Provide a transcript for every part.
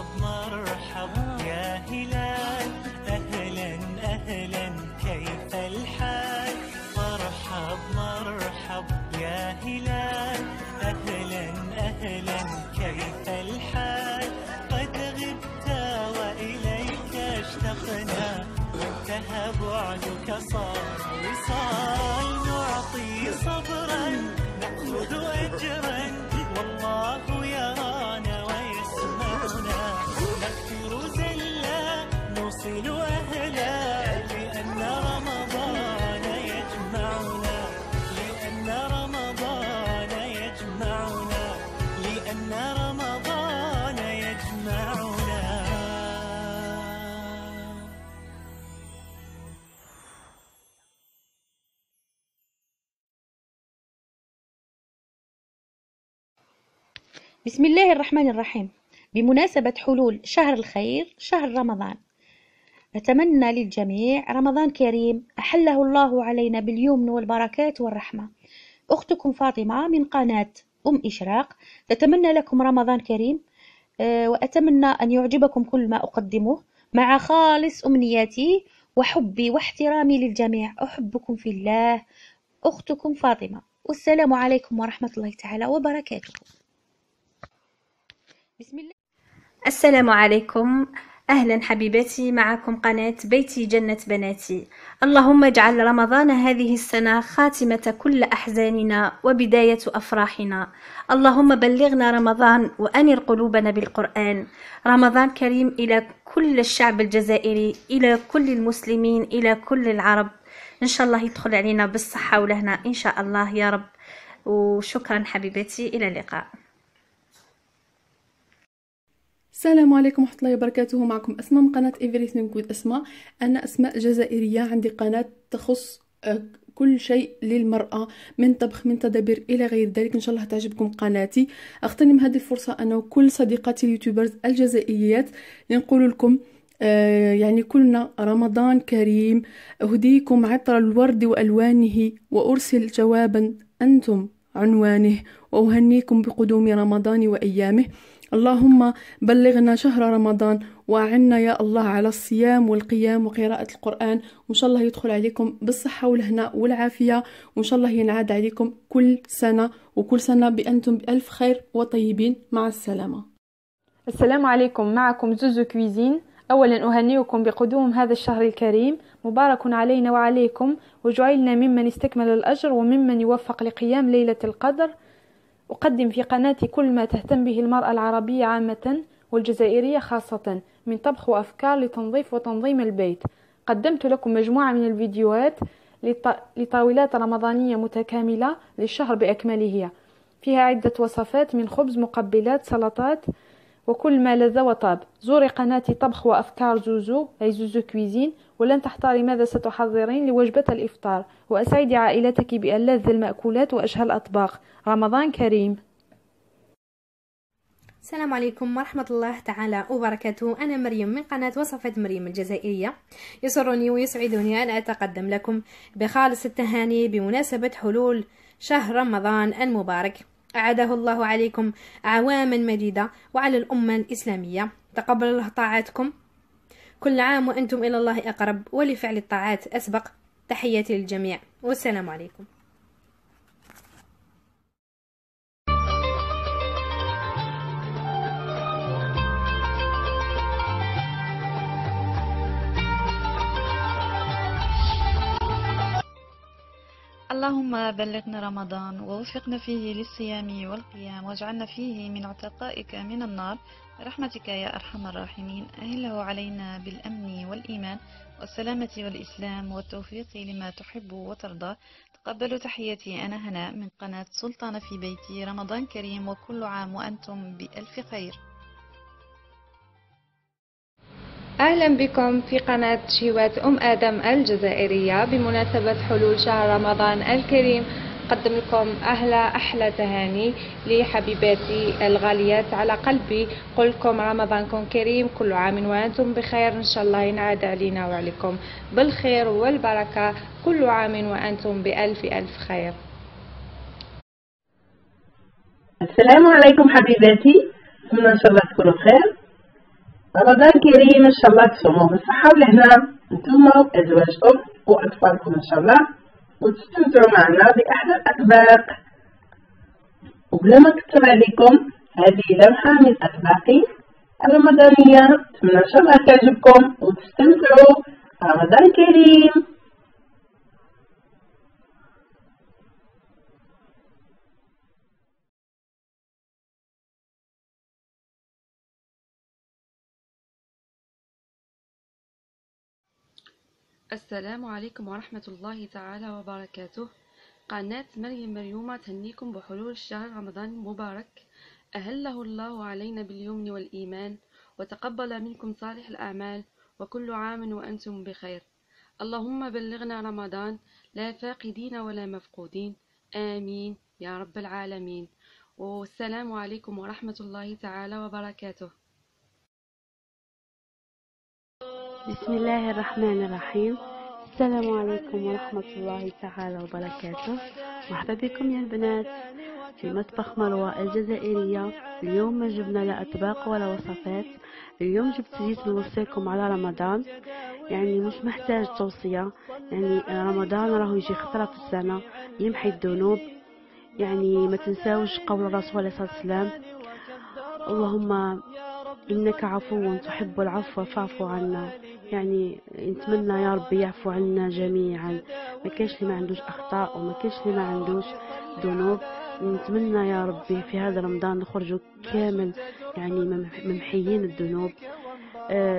مرحب مرحب يا هلال، أهلا أهلا كيف الحال؟ مرحب مرحب يا هلال، أهلا أهلا كيف الحال؟ قد غبت وإليك اشتقنا، وانتهى بعدك صار وصال. نعطي صبرا نأخذ أجرا، والله يرانا ويسمعنا. نغفر زلا نوصل أهلا، لأن رمضان يجمعنا، لأن رمضان يجمعنا، لأن رمضان يجمعنا. بسم الله الرحمن الرحيم. بمناسبة حلول شهر الخير شهر رمضان، أتمنى للجميع رمضان كريم أحله الله علينا باليمن والبركات والرحمة. أختكم فاطمة من قناة إشراق تتمنى لكم رمضان كريم، وأتمنى أن يعجبكم كل ما أقدمه مع خالص أمنياتي وحبي واحترامي للجميع. أحبكم في الله، أختكم فاطمة، والسلام عليكم ورحمة الله تعالى وبركاته. بسم الله. السلام عليكم، أهلا حبيباتي، معكم قناة بيتي جنة بناتي. اللهم اجعل رمضان هذه السنة خاتمة كل أحزاننا وبداية أفراحنا. اللهم بلغنا رمضان وأنر قلوبنا بالقرآن. رمضان كريم إلى كل الشعب الجزائري، إلى كل المسلمين، إلى كل العرب. إن شاء الله يدخل علينا بالصحة والهنا إن شاء الله يا رب. وشكرا حبيباتي، إلى اللقاء. السلام عليكم ورحمة الله وبركاته. معكم أسماء من قناة Everything with أسماء. أنا أسماء جزائرية، عندي قناة تخص كل شيء للمرأة، من طبخ من تدابير إلى غير ذلك. إن شاء الله تعجبكم قناتي. أغتنم هذه الفرصة أنا وكل صديقاتي اليوتيوبرز الجزائريات لنقول لكم يعني كلنا رمضان كريم. أهديكم عطر الورد وألوانه، وأرسل جوابا أنتم عنوانه، وأهنيكم بقدوم رمضان وأيامه. اللهم بلغنا شهر رمضان، وأعنا يا الله على الصيام والقيام وقراءة القرآن. وإن شاء الله يدخل عليكم بالصحة والهناء والعافية، وإن شاء الله ينعاد عليكم كل سنة، وكل سنة بأنتم بألف خير وطيبين. مع السلامة. السلام عليكم، معكم زوزو كويزين. أولا أهنئكم بقدوم هذا الشهر الكريم، مبارك علينا وعليكم، وجعلنا ممن استكمل الأجر وممن يوفق لقيام ليلة القدر. أقدم في قناتي كل ما تهتم به المرأة العربية عامة والجزائرية خاصة، من طبخ وأفكار لتنظيف وتنظيم البيت. قدمت لكم مجموعة من الفيديوهات لطاولات رمضانية متكاملة للشهر بأكمله، فيها عدة وصفات من خبز، مقبلات، سلطات، وكل ما لذ وطاب. زوري قناتي طبخ وأفكار زوزو أي زوزو كويزين، ولن تحتاري ماذا ستحضرين لوجبة الإفطار، وأسعدي عائلتك بألذ المأكولات وأشهى الأطباق. رمضان كريم. السلام عليكم ورحمة الله تعالى وبركاته. أنا مريم من قناة وصفات مريم الجزائرية. يسرني ويسعدني أن أتقدم لكم بخالص التهاني بمناسبة حلول شهر رمضان المبارك. أعاده الله عليكم أعواما مديدة، وعلى الأمة الإسلامية. تقبل الله طاعاتكم، كل عام وأنتم إلى الله أقرب، ولفعل الطاعات أسبق. تحياتي للجميع، والسلام عليكم. اللهم بلغنا رمضان ووفقنا فيه للصيام والقيام، واجعلنا فيه من عتقائك من النار برحمتك يا أرحم الراحمين. أهله علينا بالأمن والإيمان والسلامة والإسلام والتوفيق لما تحب وترضى. تقبلوا تحياتي، أنا هناء من قناة سلطانة في بيتي. رمضان كريم وكل عام وأنتم بألف خير. أهلا بكم في قناة شهوات آدم الجزائرية. بمناسبة حلول شهر رمضان الكريم أقدم لكم أحلى تهاني لحبيباتي الغاليات على قلبي. قل لكم رمضانكم كريم، كل عام وأنتم بخير. إن شاء الله ينعاد علينا وعليكم بالخير والبركة، كل عام وأنتم بألف خير. السلام عليكم حبيباتي، إن شاء الله تكونوا بخير. رمضان كريم ان شاء الله تصوموا بالصحة والهنا انتم وازواجكم واطفالكم ان شاء الله، وتستمتعوا معنا باحلى الاطباق. وبلا ما نكثر عليكم، هذه لمحة من اطباقي الرمضانية، نتمنى ان شاء الله تعجبكم وتستمتعوا. رمضان كريم. السلام عليكم ورحمة الله تعالى وبركاته. قناة مريم مريومة تهنيكم بحلول شهر رمضان المبارك، أهله الله علينا باليمن والإيمان، وتقبل منكم صالح الأعمال، وكل عام وأنتم بخير. اللهم بلغنا رمضان لا فاقدين ولا مفقودين، آمين يا رب العالمين. والسلام عليكم ورحمة الله تعالى وبركاته. بسم الله الرحمن الرحيم. السلام عليكم ورحمة الله تعالى وبركاته. مرحبا بكم يا البنات في مطبخ مروة الجزائرية. اليوم ما جبنا لا أطباق ولا وصفات، اليوم جيت نوصيكم على رمضان، يعني مش محتاج توصية، يعني رمضان راهو يجي خطرة في السنة يمحي الذنوب، يعني ما تنساوش قول الرسول عليه الصلاة والسلام: اللهم إنك عفو تحب العفو فاعف عنا. يعني نتمنى يا ربي يعفو عنا جميعا، ما كاش اللي ما عندوش أخطاء وما كاش اللي ما عندوش ذنوب. نتمنى يا ربي في هذا رمضان نخرجوا كامل يعني ممحيين الذنوب.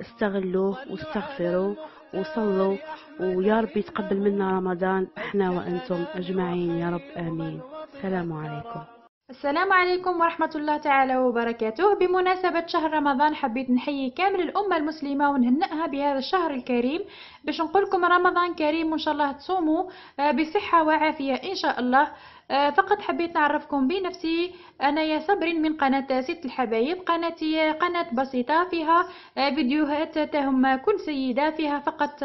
استغلوه واستغفروا وصلوا، ويا ربي يتقبل منا رمضان احنا وانتم اجمعين يا رب، امين. السلام عليكم. السلام عليكم ورحمة الله تعالى وبركاته. بمناسبة شهر رمضان حبيت نحيي كامل الأمة المسلمة ونهنئها بهذا الشهر الكريم، باش نقولكم رمضان كريم وإن شاء الله تصوموا بصحة وعافية إن شاء الله. فقط حبيت نعرفكم بنفسي، أنا يا صبرين من قناة ست الحبايب. قناتي قناة بسيطة فيها فيديوهات تهم كل سيدة، فيها فقط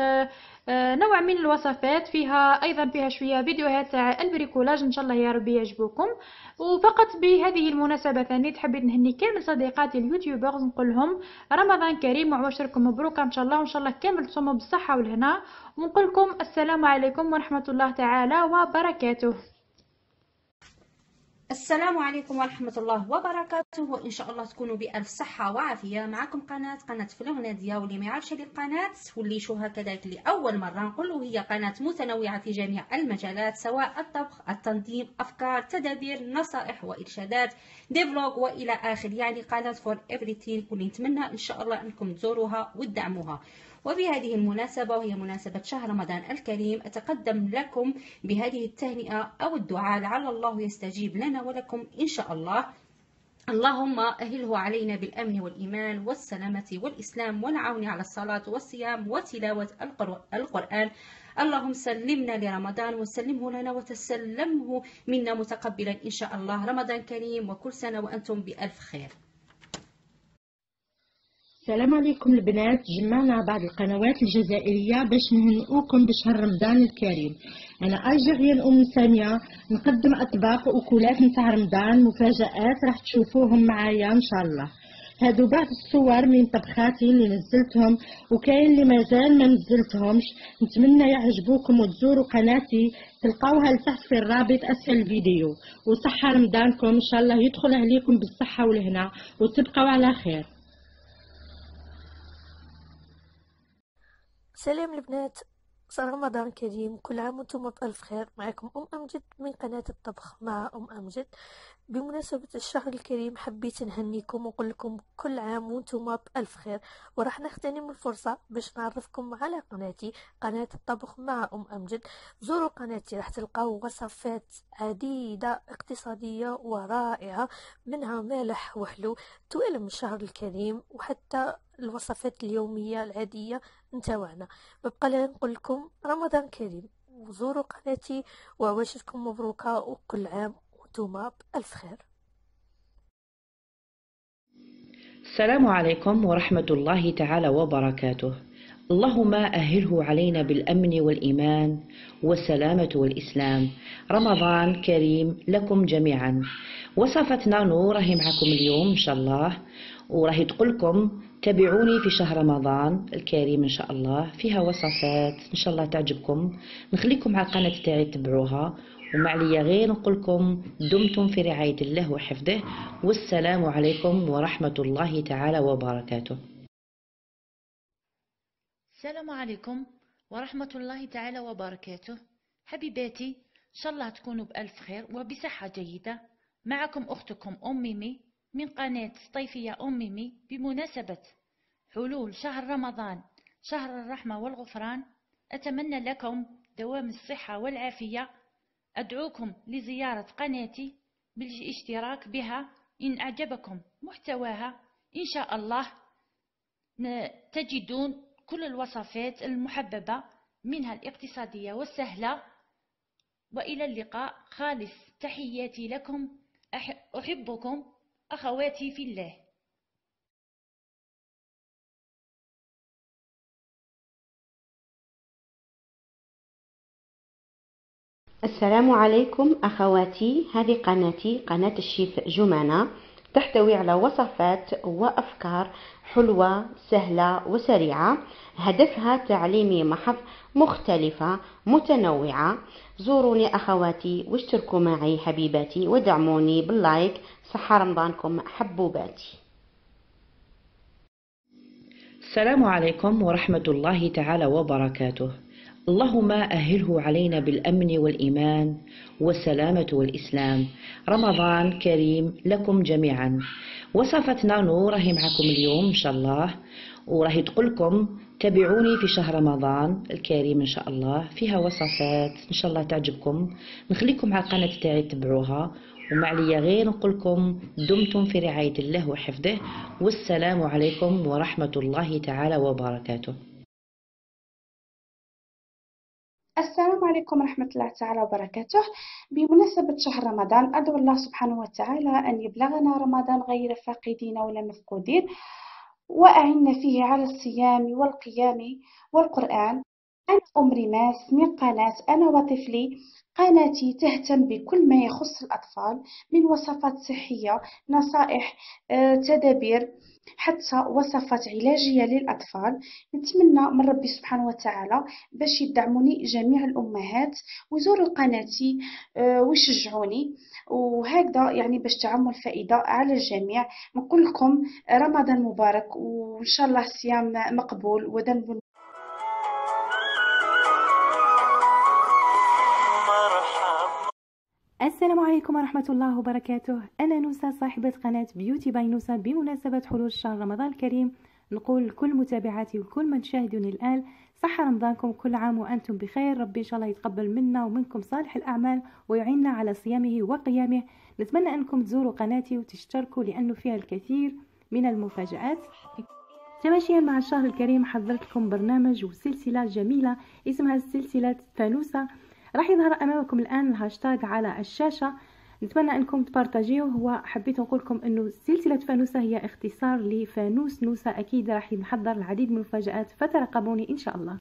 نوع من الوصفات، فيها أيضا فيها شوية فيديوهات تاع البريكولاج، إن شاء الله يا ربي يعجبوكم. وفقط بهذه المناسبة ثانية حبيت نهني كامل صديقاتي اليوتيوبرز، نقول لهم رمضان كريم وعواشركم مبروك إن شاء الله، وإن شاء الله كامل تصوموا بالصحة والهنا، ونقول لكم السلام عليكم ورحمة الله تعالى وبركاته. السلام عليكم ورحمة الله وبركاته، وإن شاء الله تكونوا بألف صحة وعافية. معكم قناة فلوغ نادية، واللي ما يعرفش هذه القناة واللي يشوفها كذلك لأول مرة نقول هي قناة متنوعة في جميع المجالات، سواء الطبخ، التنظيم، أفكار، تدابير، نصائح وإرشادات، ديفلوج وإلى آخر، يعني قناة فور إفريثين، واللي نتمنى إن شاء الله أنكم تزوروها وتدعموها. وفي هذه المناسبة وهي مناسبة شهر رمضان الكريم، أتقدم لكم بهذه التهنئة أو الدعاء لعل الله يستجيب لنا ولكم إن شاء الله. اللهم أهله علينا بالأمن والإيمان والسلامة والإسلام والعون على الصلاة والصيام وتلاوة القرآن. اللهم سلمنا لرمضان وسلمه لنا وتسلمه منا متقبلا إن شاء الله. رمضان كريم وكل سنة وأنتم بألف خير. السلام عليكم البنات، جمعنا بعض القنوات الجزائرية باش نهنئوكم بشهر رمضان الكريم. أنا ألجيريان أم سامية، نقدم أطباق وأكلات نتاع رمضان، مفاجآت راح تشوفوهم معايا إن شاء الله. هادو بعض الصور من طبخاتي اللي نزلتهم، وكاين اللي مازال ما نزلتهمش. نتمنى يعجبوكم وتزوروا قناتي، تلقاوها لتحت في الرابط أسفل الفيديو. وصحة رمضانكم إن شاء الله يدخل عليكم بالصحة والهنا وتبقوا على خير. سلام البنات، رمضان كريم، كل عام وانتم بألف خير. معكم أمجد من قناة الطبخ مع أمجد. بمناسبة الشهر الكريم حبيت نهنيكم ونقول لكم كل عام وانتم بألف خير، وراح نغتنم الفرصة باش نعرفكم على قناتي قناة الطبخ مع أمجد. زوروا قناتي، راح تلقاو وصفات عديدة اقتصادية ورائعة، منها مالح وحلو توالم الشهر الكريم، وحتى الوصفات اليومية العادية نتاوعنا. ببقى لها نقول لكم رمضان كريم، وزوروا قناتي وعواشركم مبروكة، وكل عام وانتم بألف خير. السلام عليكم ورحمة الله تعالى وبركاته. اللهم أهله علينا بالأمن والإيمان والسلامة والإسلام. رمضان كريم لكم جميعا. وصفتنا نور راهي معكم اليوم إن شاء الله، وراهي تقولكم تابعوني في شهر رمضان الكريم إن شاء الله، فيها وصفات إن شاء الله تعجبكم. نخليكم على القناة تاعي تتبعوها، وما عليا غير نقول لكم دمتم في رعاية الله وحفظه، والسلام عليكم ورحمة الله تعالى وبركاته. السلام عليكم ورحمة الله تعالى وبركاته. حبيباتي إن شاء الله تكونوا بألف خير وبصحة جيدة. معكم أختكم أم ميمي من قناة صيفية أم ميمي بمناسبة حلول شهر رمضان، شهر الرحمة والغفران. أتمنى لكم دوام الصحة والعافية. أدعوكم لزيارة قناتي بالاشتراك بها إن أعجبكم محتواها. إن شاء الله تجدون كل الوصفات المحببة، منها الاقتصادية والسهلة. وإلى اللقاء. خالص تحياتي لكم. أحبكم أخواتي في الله. السلام عليكم أخواتي، هذه قناتي قناة الشيف جمانة، تحتوي على وصفات وأفكار حلوة سهلة وسريعة، هدفها تعليمي محض، مختلفة متنوعة. زوروني أخواتي واشتركوا معي حبيباتي ودعموني باللايك. صحة رمضانكم حبوباتي. السلام عليكم ورحمة الله تعالى وبركاته. اللهم أهله علينا بالأمن والإيمان والسلامة والإسلام. رمضان كريم لكم جميعا. وصفتنا نور راهي معكم اليوم إن شاء الله، وراهي تقولكم تابعوني في شهر رمضان الكريم إن شاء الله، فيها وصفات إن شاء الله تعجبكم. نخليكم على القناة تاعي تتبعوها، وما عليا غير نقول لكم دمتم في رعاية الله وحفظه، والسلام عليكم ورحمة الله تعالى وبركاته. السلام عليكم ورحمة الله تعالى وبركاته. بمناسبة شهر رمضان أدعو الله سبحانه وتعالى أن يبلغنا رمضان غير فاقدين ولا مفقودين، وأعنا فيه على الصيام والقيام والقرآن. أنا أم ريماس من قناة أنا وطفلي. قناتي تهتم بكل ما يخص الأطفال، من وصفات صحية، نصائح، تدابير، حتى وصفات علاجية للأطفال. نتمنى من ربي سبحانه وتعالى باش يدعموني جميع الأمهات ويزوروا قناتي ويشجعوني، وهكذا يعني باش تعم الفائدة على الجميع. نقول لكم رمضان مبارك، وإن شاء الله صيام مقبول وذنب. السلام عليكم ورحمة الله وبركاته. أنا نوسة صاحبة قناة بيوتي باي نوسة. بمناسبة حلول شهر رمضان الكريم نقول لكل متابعاتي وكل من تشاهدوني الآن صحة رمضانكم، كل عام وأنتم بخير. ربي إن شاء الله يتقبل منا ومنكم صالح الأعمال ويعيننا على صيامه وقيامه. نتمنى أنكم تزوروا قناتي وتشتركوا لأنه فيها الكثير من المفاجآت. تماشيا مع الشهر الكريم حضرت لكم برنامج وسلسلة جميلة اسمها سلسلة فانوسة. راح يظهر أمامكم الآن الهاشتاج على الشاشة، نتمنى أنكم تبارتاجيوه. وحبيت نقول لكم أنه سلسلة فانوسة هي اختصار لفانوس نوسة. أكيد راح نحضر العديد من المفاجآت، فترقبوني إن شاء الله.